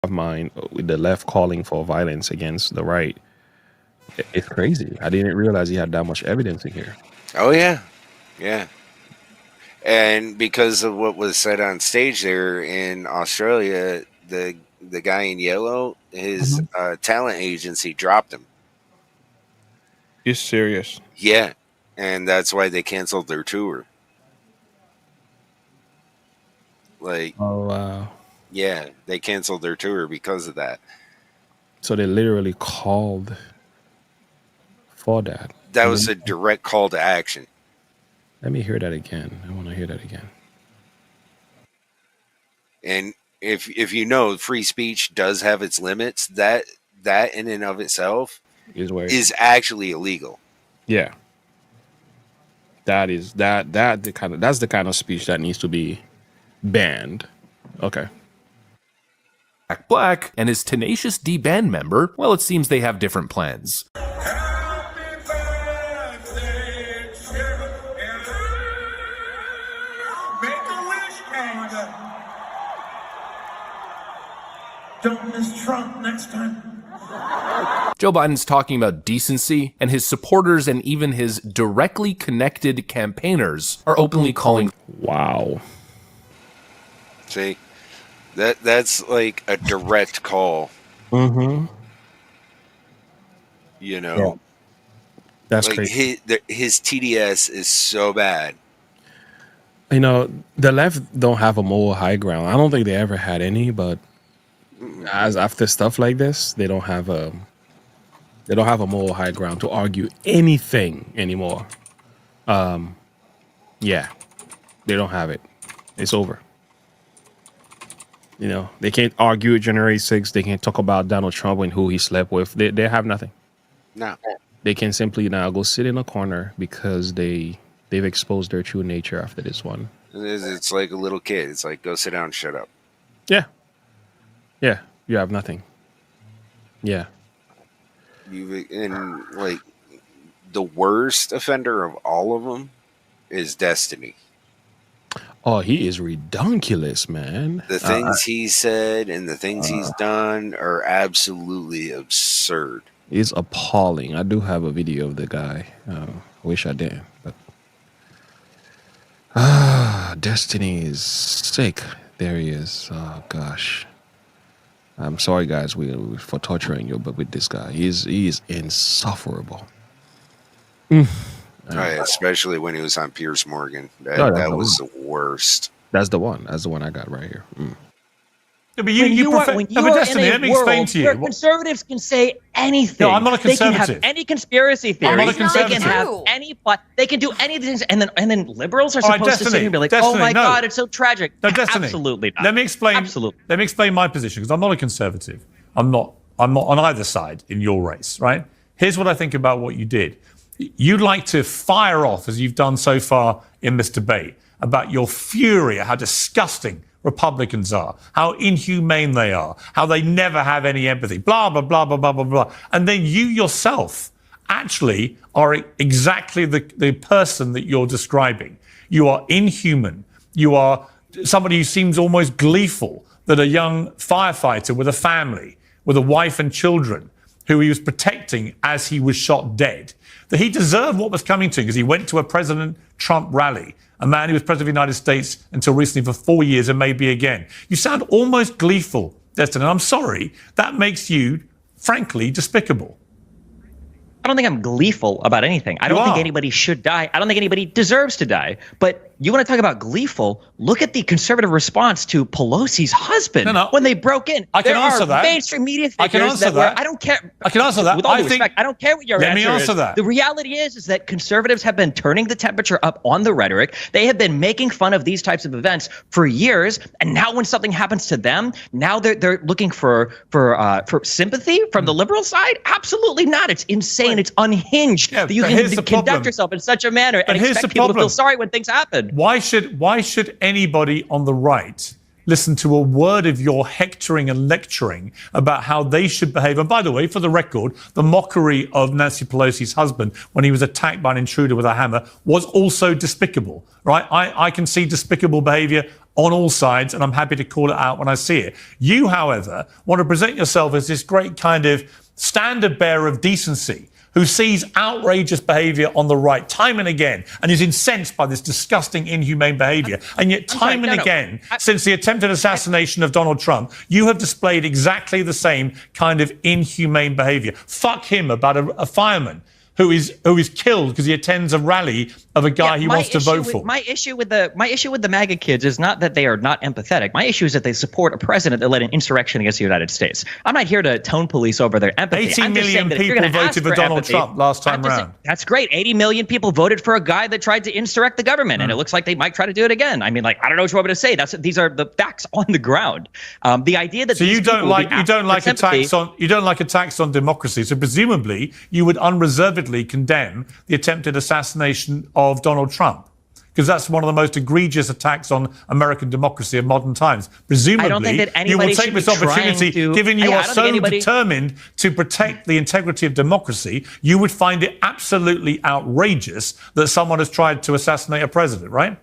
of mine with the left calling for violence against the right. It's crazy. I didn't realize he had that much evidence in here. Oh yeah, yeah. And because of what was said on stage there in Australia, the guy in yellow, his talent agency dropped him. You're serious? Yeah, and that's why they canceled their tour. Like, Oh wow! yeah, they canceled their tour because of that. So they literally called for that. That was a direct call to action. Let me hear that again. I want to hear that again. And if you know, free speech does have its limits. That in and of itself is actually illegal. Yeah. That's the kind of speech that needs to be banned. Okay. Black and his Tenacious D band member, well, it seems they have different plans. Don't miss Trump next time. Joe Biden's talking about decency, and his supporters and even his directly connected campaigners are openly calling. Wow. See, that's like a direct call. Mm-hmm. You know, yeah. That's like crazy. His TDS is so bad. You know, the left don't have a moral high ground. I don't think they ever had any, but as after stuff like this, they don't have a moral high ground to argue anything anymore. Yeah, they don't have it. It's over. You know, they can't argue January 6th. They can't talk about Donald Trump and who he slept with. They have nothing. No. They can simply now go sit in a corner because they've exposed their true nature after this one. It's like a little kid. It's like, go sit down and shut up. Yeah. Yeah. You have nothing. Yeah. And like the worst offender of all of them is Destiny. Oh, he is redunculous, man. The things he said and the things he's done are absolutely absurd. It's appalling. I do have a video of the guy. Wish I didn't, but Destiny is sick. There he is. Oh gosh. I'm sorry, guys, for torturing you, but with this guy, he is insufferable. Right, especially when he was on Piers Morgan. That was the worst. That's the one. That's the one I got right here. Yeah, but Destiny, let me explain to you. Where conservatives can say anything. No, I'm not a conservative. They can have any conspiracy theory. I'm not a conservative. They can have any plot. They can do anything, and then liberals are supposed to sit here and be like, Destiny, "Oh my God, it's so tragic." No, Destiny, absolutely not. Let me explain. Absolutely. Let me explain my position because I'm not a conservative. I'm not on either side in your race, right? Here's what I think about what you did. You'd like to fire off, as you've done so far in this debate, about your fury at how disgusting Republicans are, how inhumane they are, how they never have any empathy, blah, blah, blah, blah, blah, blah, blah. And then you yourself actually are exactly the person that you're describing. You are inhuman. You are somebody who seems almost gleeful that a young firefighter with a family, with a wife and children, who he was protecting as he was shot dead, that he deserved what was coming to him because he went to a President Trump rally, a man who was president of the United States until recently for 4 years and maybe again. You sound almost gleeful, Destin, and I'm sorry, that makes you, frankly, despicable. I don't think I'm gleeful about anything. I don't think anybody should die. I don't think anybody deserves to die. But you want to talk about gleeful? Look at the conservative response to Pelosi's husband when they broke in. I can answer that. Mainstream media figures I can answer that. I don't care. I can answer that. With all due respect, I don't care what your answer is. Let me answer that. The reality is that conservatives have been turning the temperature up on the rhetoric. They have been making fun of these types of events for years, and now when something happens to them, now they're looking for sympathy from the liberal side. Absolutely not. It's insane. It's unhinged that you can conduct yourself in such a manner and expect people to feel sorry when things happen. Why should anybody on the right listen to a word of your hectoring and lecturing about how they should behave. And by the way, for the record, the mockery of Nancy Pelosi's husband when he was attacked by an intruder with a hammer was also despicable, right? I can see despicable behavior on all sides, and I'm happy to call it out when I see it. You, however, want to present yourself as this great kind of standard bearer of decency who sees outrageous behavior on the right time and again and is incensed by this disgusting, inhumane behavior. And yet time and again, since the attempted assassination of Donald Trump, you have displayed exactly the same kind of inhumane behavior. Fuck him about a fireman who is killed because he attends a rally of a guy he wants to vote for. My issue with the MAGA kids is not that they are not empathetic. My issue is that they support a president that led an insurrection against the United States. I'm not here to tone police over their empathy. 80 million people voted for Donald Trump last time round. That's great. 80 million people voted for a guy that tried to insurrect the government, and it looks like they might try to do it again. I mean, like, I don't know what you want me to say. These are the facts on the ground. The idea that you don't like attacks on democracy. So presumably you would unreservedly condemn the attempted assassination of Donald Trump, because that's one of the most egregious attacks on American democracy of modern times. Presumably, I don't think that you will anybody take this opportunity, given you are so determined to protect the integrity of democracy, you would find it absolutely outrageous that someone has tried to assassinate a president, right?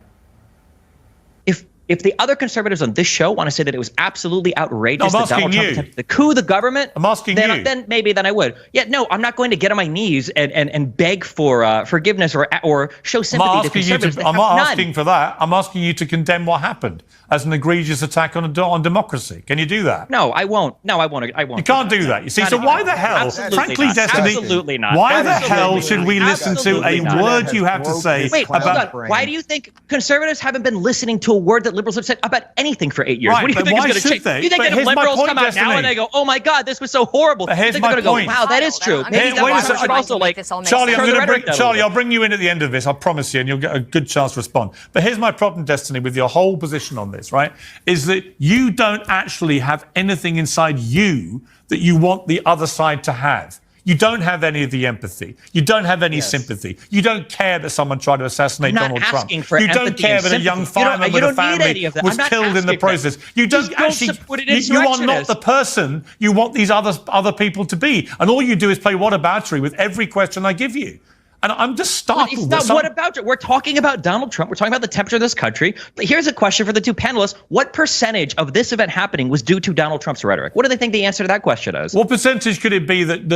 If the other conservatives on this show want to say that it was absolutely outrageous that Donald Trump attempted to coup the government, then maybe I would. Yeah, no, I'm not going to get on my knees and beg for forgiveness or show sympathy to conservatives. I'm not asking for that. I'm asking you to condemn what happened as an egregious attack on democracy. Can you do that? No, I won't. No, I won't. You can't do that. You see, so why the hell, frankly, Destiny, absolutely not. Why the hell should we listen to a word you have to say about... Why do you think conservatives haven't been listening to a word that liberals have said about anything for 8 years? Right, what do you think is going to change? They? You think that if liberals come out now and they go, "Oh my God, this was so horrible," but here's they're going to go, point. "Wow, that is true." Maybe that should also Charlie, I'll bring you in at the end of this. I promise you, and you'll get a good chance to respond. But here's my problem, Destiny, with your whole position on this, right? Is that you don't actually have anything inside you that you want the other side to have. You don't have any of the empathy. You don't have any sympathy. You don't care that someone tried to assassinate Donald Trump. You don't care that a young fireman with a family was killed in the process. You don't actually. You are not the person you want these other people to be. And all you do is play whataboutery with every question I give you. And I'm just startled. It's not what about it. We're talking about Donald Trump. We're talking about the temperature of this country. But here's a question for the two panelists. What percentage of this event happening was due to Donald Trump's rhetoric? What do they think the answer to that question is? What percentage could it be that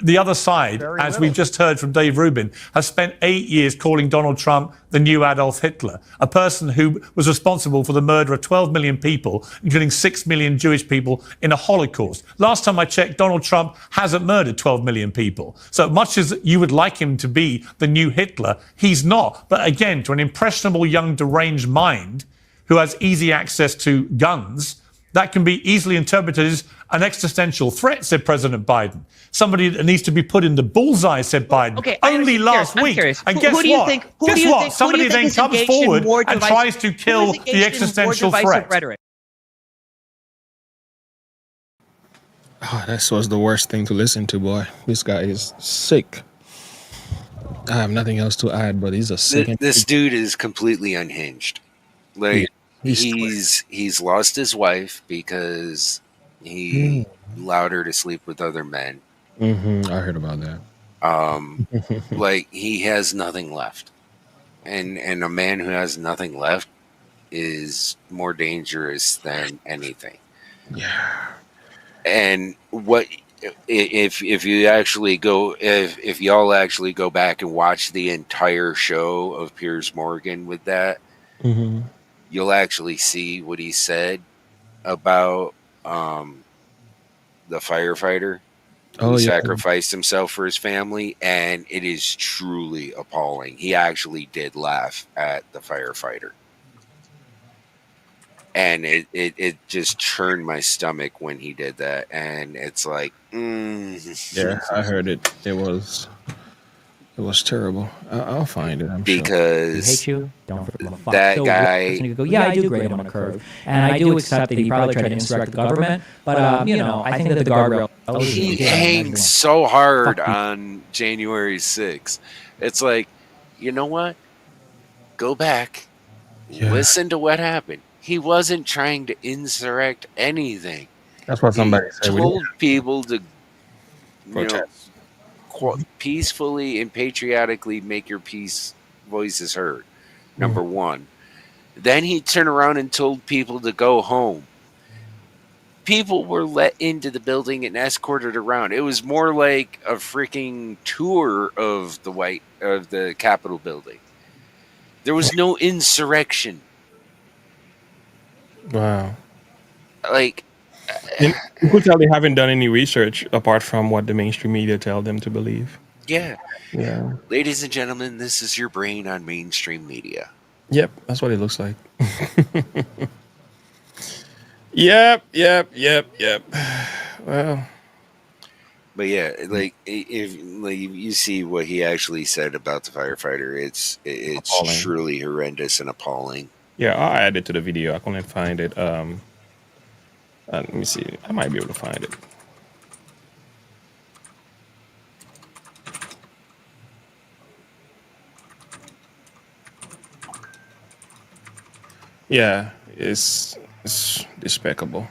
the other side, as we've just heard from Dave Rubin, has spent 8 years calling Donald Trump the new Adolf Hitler, a person who was responsible for the murder of 12 million people, including 6 million Jewish people in a Holocaust? Last time I checked, Donald Trump hasn't murdered 12 million people. So much as you would like him to be the new Hitler, he's not. But again, to an impressionable young deranged mind who has easy access to guns, that can be easily interpreted as an existential threat, said President Biden. Somebody that needs to be put in the bullseye, said Biden. Okay, only last week. And guess what? Somebody then comes forward and tries to kill the existential threat. Oh, this was the worst thing to listen to, boy. This guy is sick. I have nothing else to add, but he's a sick. This dude is completely unhinged. Like he's lost his wife because he allowed her to sleep with other men. I heard about that. Like he has nothing left, and a man who has nothing left is more dangerous than anything. Yeah. And what? If you actually go, if y'all actually go back and watch the entire show of Piers Morgan with that, you'll actually see what he said about the firefighter who sacrificed himself for his family, and it is truly appalling. He actually did laugh at the firefighter. And it just churned my stomach when he did that, and it's like, yeah, I heard it. It was terrible. I'll find it. I'm because hate you. Don't that guy. You go, yeah, I do grade him on a curve, and I do accept that he probably tried to insurrect the government. But I think that the guardrail. He hangs so hard on January 6th. It's like, you know what? Go back, listen to what happened. He wasn't trying to insurrect anything. That's what somebody He said. We told people to, protest. peacefully and patriotically make your voices heard. Number one. Then he turned around and told people to go home. People were let into the building and escorted around. It was more like a freaking tour of the Capitol building. There was no insurrection. Wow. Like, You could tell they haven't done any research apart from what the mainstream media tell them to believe. yeah. Yeah. Ladies and gentlemen, this is your brain on mainstream media. Yep, that's what it looks like. Yep. Well, But yeah, like if you see what he actually said about the firefighter, it's Appalling. truly horrendous and appalling. yeah, I'll add it to the video. I couldn't find it. Let me see. I might be able to find it. Yeah, it's despicable.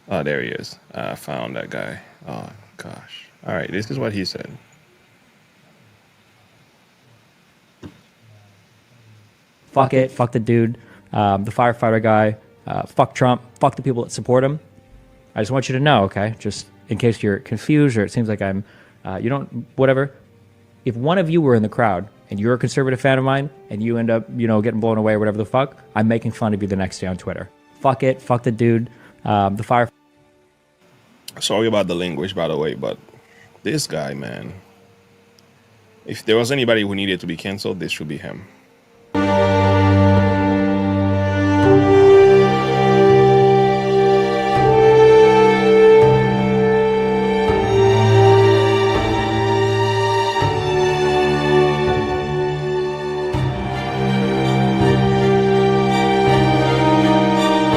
Oh, there he is. I found that guy. Oh, gosh. All right, this is what he said. Fuck it. Fuck the dude. The firefighter guy. Fuck Trump. Fuck the people that support him. I just want you to know, okay? Just in case you're confused or it seems like I'm, whatever. If one of you were in the crowd and you're a conservative fan of mine and you end up, getting blown away or whatever the fuck, I'm making fun of you the next day on Twitter. Fuck it. Fuck the dude. The fire. Sorry about the language, by the way, but this guy, man. If there was anybody who needed to be canceled, this should be him.